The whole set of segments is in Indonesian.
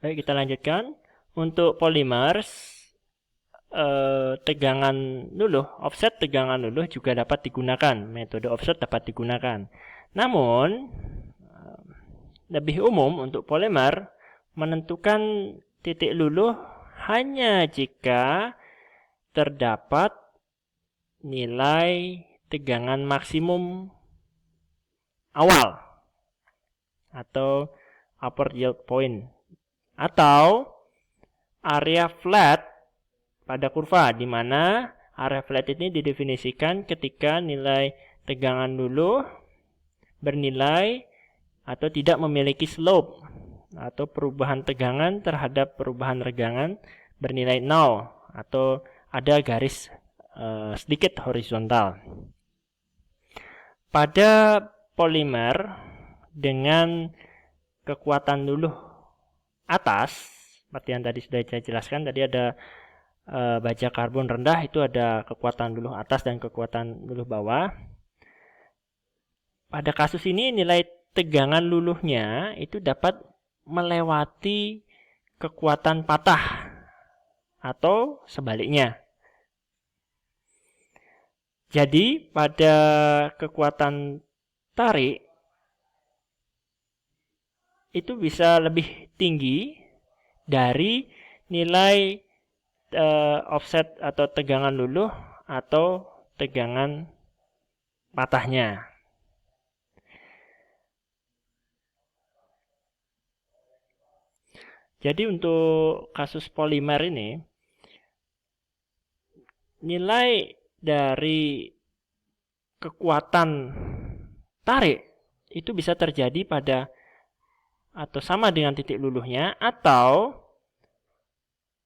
Baik, kita lanjutkan. Untuk polimers, tegangan luluh, offset tegangan luluh juga dapat digunakan. Metode offset dapat digunakan. Namun, lebih umum untuk polimer menentukan titik luluh hanya jika terdapat nilai tegangan maksimum awal atau upper yield point atau area flat pada kurva, di mana area flat ini didefinisikan ketika nilai tegangan luluh bernilai atau tidak memiliki slope atau perubahan tegangan terhadap perubahan regangan bernilai 0 atau ada garis sedikit horizontal. Pada polimer dengan kekuatan luluh atas, seperti yang tadi sudah saya jelaskan, tadi ada baja karbon rendah, itu ada kekuatan luluh atas dan kekuatan luluh bawah. Pada kasus ini nilai tegangan luluhnya itu dapat melewati kekuatan patah atau sebaliknya. Jadi pada kekuatan tarik itu bisa lebih tinggi dari nilai offset atau tegangan luluh atau tegangan patahnya. Jadi untuk kasus polimer ini, nilai dari kekuatan tarik itu bisa terjadi pada atau sama dengan titik luluhnya atau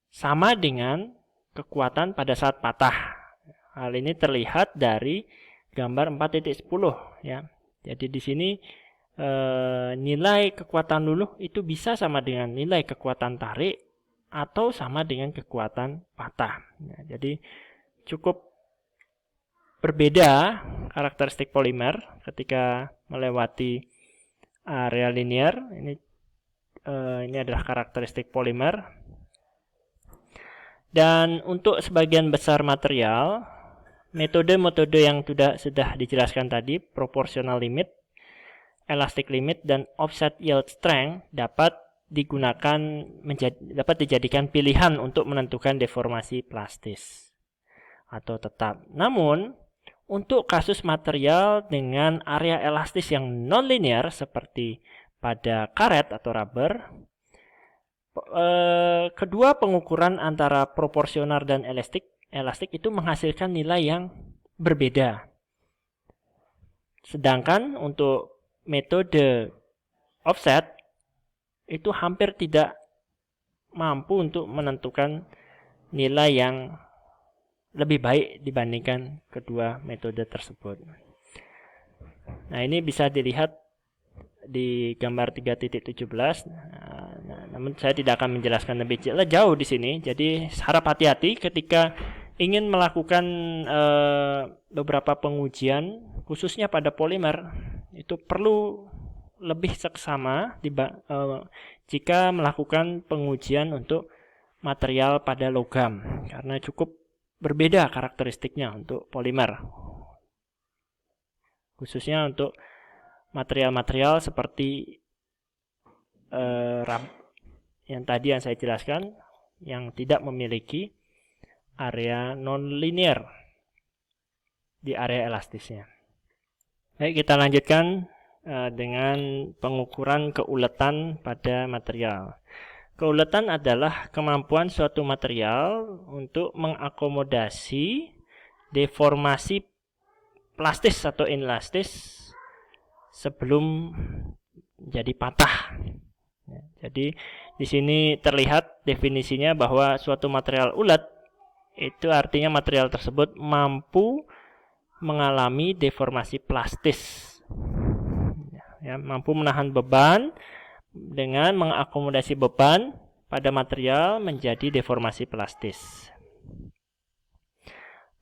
sama dengan kekuatan pada saat patah. Hal ini terlihat dari gambar 4.10 ya. Jadi di sini nilai kekuatan luluh itu bisa sama dengan nilai kekuatan tarik atau sama dengan kekuatan patah. Ya, jadi cukup berbeda karakteristik polimer ketika melewati area linear. Ini adalah karakteristik polimer. Dan untuk sebagian besar material, metode-metode yang sudah dijelaskan tadi, proportional limit, elastic limit, dan offset yield strength dapat dijadikan pilihan untuk menentukan deformasi plastis atau tetap. Namun, untuk kasus material dengan area elastis yang non-linear seperti pada karet atau rubber, kedua pengukuran antara proporsional dan elastik itu menghasilkan nilai yang berbeda. Sedangkan untuk metode offset itu hampir tidak mampu untuk menentukan nilai yang lebih baik dibandingkan kedua metode tersebut. Nah, ini bisa dilihat di gambar 3.17. Namun saya tidak akan menjelaskan lebih jauh di sini. Jadi harap hati-hati ketika ingin melakukan beberapa pengujian, khususnya pada polimer, itu perlu lebih seksama jika melakukan pengujian untuk material pada logam, karena cukup berbeda karakteristiknya untuk polimer, khususnya untuk material-material seperti yang tadi yang saya jelaskan, yang tidak memiliki area non-linear di area elastisnya. Baik, kita lanjutkan dengan pengukuran keuletan pada material. Keuletan adalah kemampuan suatu material untuk mengakomodasi deformasi plastis atau inelastis sebelum jadi patah. Jadi di sini terlihat definisinya bahwa suatu material ulet itu artinya material tersebut mampu mengalami deformasi plastis. Ya, mampu menahan beban dengan mengakomodasi beban pada material menjadi deformasi plastis.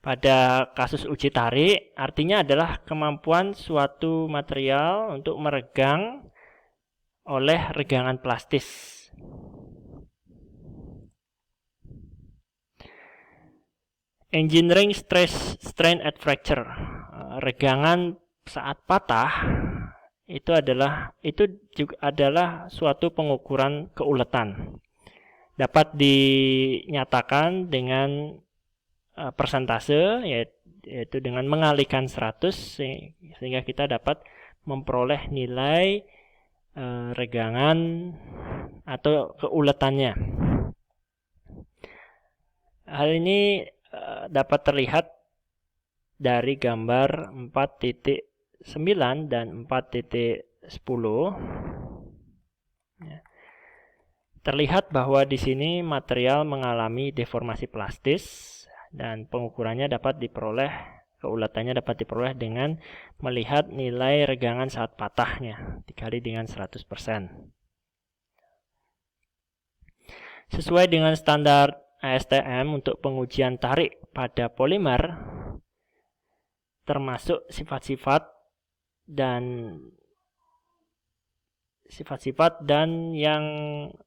Pada kasus uji tarik, artinya adalah kemampuan suatu material untuk meregang oleh regangan plastis. Engineering stress strain at fracture, regangan saat patah itu juga adalah suatu pengukuran keuletan. Dapat dinyatakan dengan persentase, yaitu dengan mengalihkan 100 sehingga kita dapat memperoleh nilai regangan atau keuletannya. Hal ini dapat terlihat dari gambar 4.9 dan 4.10. Terlihat bahwa di sini material mengalami deformasi plastis dan pengukurannya dapat diperoleh, keuletannya dapat diperoleh dengan melihat nilai regangan saat patahnya dikali dengan 100%. Sesuai dengan standar ASTM untuk pengujian tarik pada polimer, termasuk sifat-sifat dan yang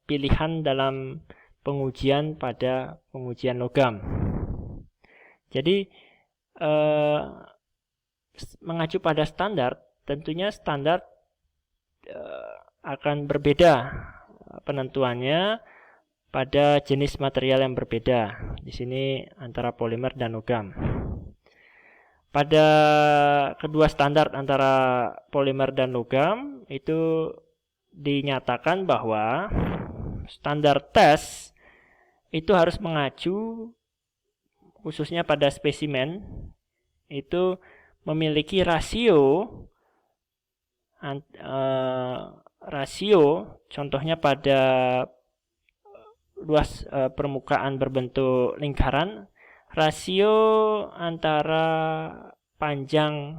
pilihan dalam pengujian pada pengujian logam. Jadi mengacu pada standar, tentunya standar akan berbeda penentuannya pada jenis material yang berbeda. Di sini antara polimer dan logam. Pada kedua standar antara polimer dan logam itu dinyatakan bahwa standar tes itu harus mengacu khususnya pada spesimen itu memiliki rasio contohnya pada luas permukaan berbentuk lingkaran, rasio antara panjang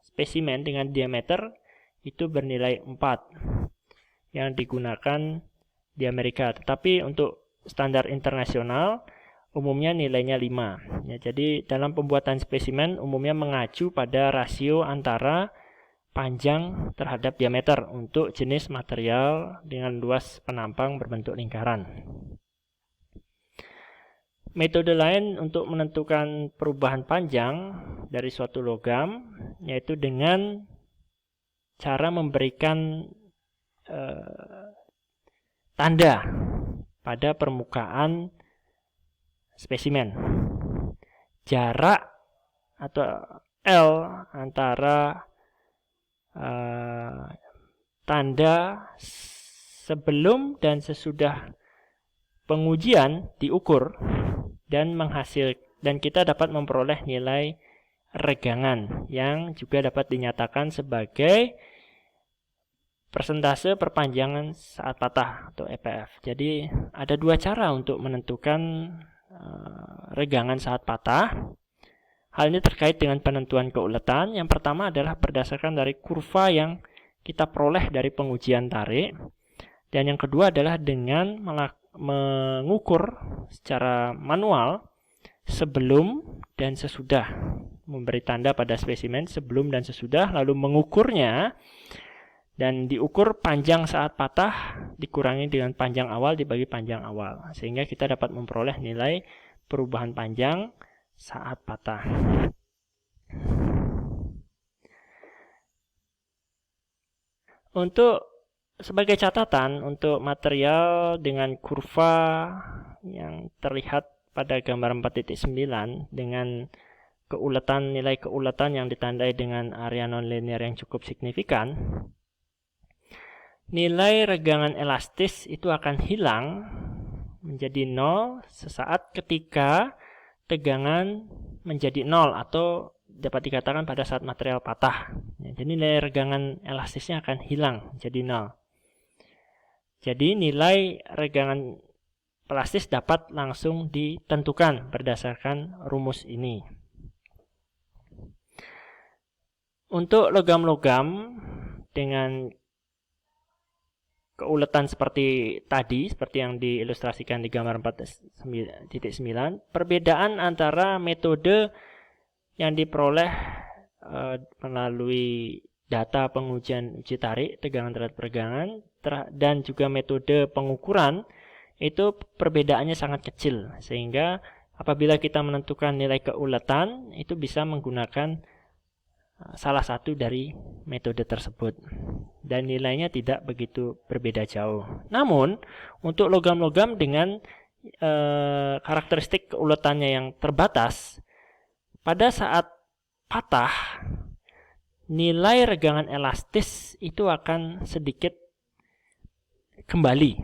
spesimen dengan diameter itu bernilai 4 yang digunakan di Amerika. Tetapi untuk standar internasional umumnya nilainya 5. Ya, jadi dalam pembuatan spesimen umumnya mengacu pada rasio antara panjang terhadap diameter untuk jenis material dengan luas penampang berbentuk lingkaran. Metode lain untuk menentukan perubahan panjang dari suatu logam yaitu dengan cara memberikan tanda pada permukaan spesimen. Jarak atau L antara tanda sebelum dan sesudah pengujian diukur dan kita dapat memperoleh nilai regangan yang juga dapat dinyatakan sebagai persentase perpanjangan saat patah atau EPF. Jadi ada dua cara untuk menentukan regangan saat patah. Hal ini terkait dengan penentuan keuletan. Yang pertama adalah berdasarkan dari kurva yang kita peroleh dari pengujian tarik. Dan yang kedua adalah dengan mengukur secara manual sebelum dan sesudah. Memberi tanda pada spesimen sebelum dan sesudah, lalu mengukurnya dan diukur panjang saat patah dikurangi dengan panjang awal dibagi panjang awal. Sehingga kita dapat memperoleh nilai perubahan panjang saat patah. Sebagai catatan untuk material dengan kurva yang terlihat pada gambar 4.9 dengan nilai keuletan yang ditandai dengan area nonlinear yang cukup signifikan, nilai regangan elastis itu akan hilang menjadi 0 sesaat ketika tegangan menjadi 0 atau dapat dikatakan pada saat material patah. Jadi nilai regangan elastisnya akan hilang jadi 0. Jadi nilai regangan plastis dapat langsung ditentukan berdasarkan rumus ini. Untuk logam-logam dengan keuletan seperti tadi, seperti yang diilustrasikan di gambar 4.9, perbedaan antara metode yang diperoleh melalui data pengujian uji tarik, tegangan terhadap regangan, dan juga metode pengukuran, itu perbedaannya sangat kecil. Sehingga apabila kita menentukan nilai keulatan, itu bisa menggunakan salah satu dari metode tersebut. Dan nilainya tidak begitu berbeda jauh. Namun, untuk logam-logam dengan karakteristik keulatannya yang terbatas, pada saat patah, nilai regangan elastis itu akan sedikit kembali.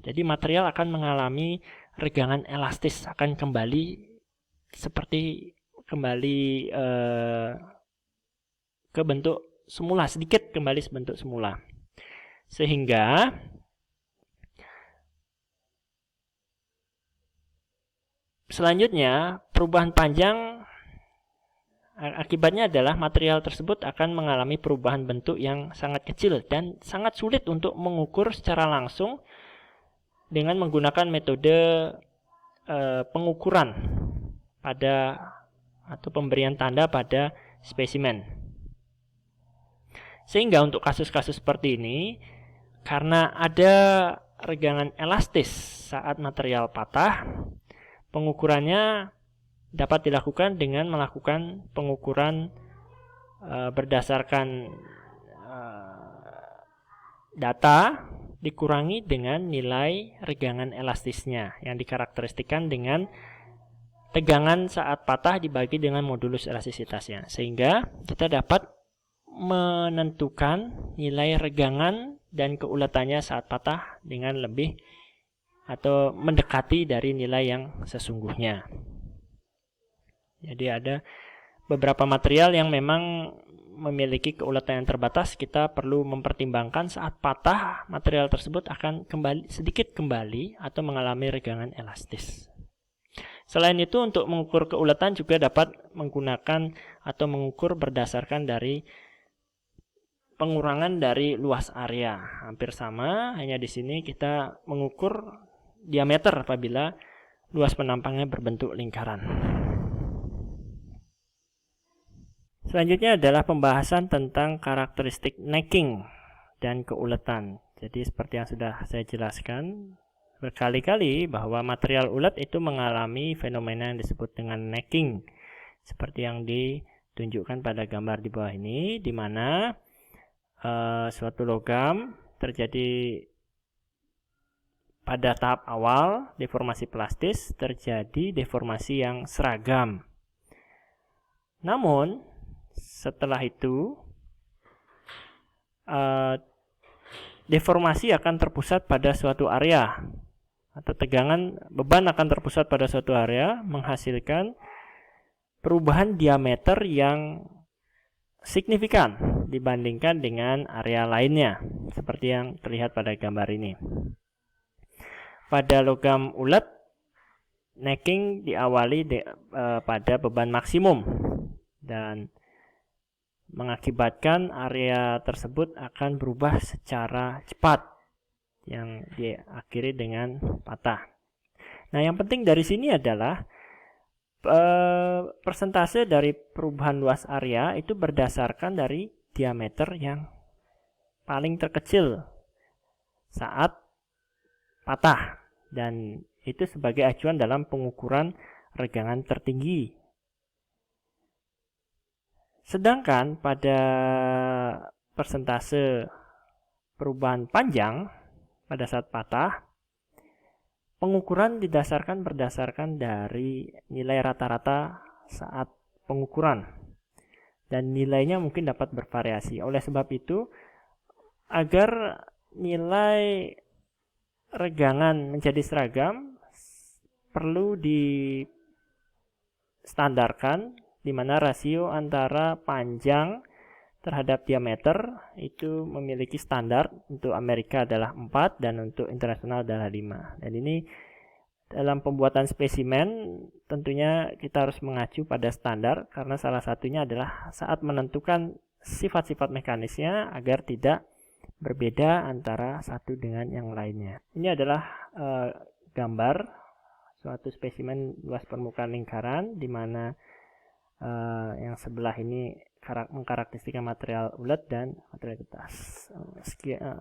Jadi material akan mengalami regangan elastis, akan kembali seperti kembali ke bentuk semula, sedikit kembali sebentuk semula. Sehingga selanjutnya perubahan panjang akibatnya adalah material tersebut akan mengalami perubahan bentuk yang sangat kecil dan sangat sulit untuk mengukur secara langsung dengan menggunakan metode pengukuran pada atau pemberian tanda pada spesimen. Sehingga untuk kasus-kasus seperti ini, karena ada regangan elastis saat material patah, pengukurannya dapat dilakukan dengan melakukan pengukuran berdasarkan data dikurangi dengan nilai regangan elastisnya yang dikarakteristikan dengan tegangan saat patah dibagi dengan modulus elastisitasnya. Sehingga kita dapat menentukan nilai regangan dan keulatannya saat patah dengan lebih atau mendekati dari nilai yang sesungguhnya. Jadi ada beberapa material yang memang memiliki keulatan yang terbatas, kita perlu mempertimbangkan saat patah material tersebut akan sedikit kembali atau mengalami regangan elastis. Selain itu, untuk mengukur keulatan juga dapat menggunakan atau mengukur berdasarkan dari pengurangan dari luas area. Hampir sama, hanya di sini kita mengukur diameter apabila luas penampangnya berbentuk lingkaran. Selanjutnya adalah pembahasan tentang karakteristik necking dan keulatan. Jadi seperti yang sudah saya jelaskan berkali-kali bahwa material ulet itu mengalami fenomena yang disebut dengan necking. Seperti yang ditunjukkan pada gambar di bawah ini, di mana suatu logam terjadi pada tahap awal deformasi plastis, terjadi deformasi yang seragam. Namun setelah itu deformasi akan terpusat pada suatu area atau tegangan beban akan terpusat pada suatu area, menghasilkan perubahan diameter yang signifikan dibandingkan dengan area lainnya, seperti yang terlihat pada gambar ini. Pada logam ulet, necking diawali pada beban maksimum dan mengakibatkan area tersebut akan berubah secara cepat yang diakhiri dengan patah. Nah, yang penting dari sini adalah persentase dari perubahan luas area itu berdasarkan dari diameter yang paling terkecil saat patah, dan itu sebagai acuan dalam pengukuran regangan tertinggi. Sedangkan pada persentase perubahan panjang pada saat patah, pengukuran berdasarkan dari nilai rata-rata saat pengukuran. Dan nilainya mungkin dapat bervariasi. Oleh sebab itu, agar nilai regangan menjadi seragam, perlu distandarkan di mana rasio antara panjang terhadap diameter itu memiliki standar. Untuk Amerika adalah 4 dan untuk internasional adalah 5. Dan ini dalam pembuatan spesimen tentunya kita harus mengacu pada standar, karena salah satunya adalah saat menentukan sifat-sifat mekanisnya agar tidak berbeda antara satu dengan yang lainnya. Ini adalah gambar suatu spesimen luas permukaan lingkaran di mana yang sebelah ini mengkarakteristikkan material ulet dan material kertas. Sekian.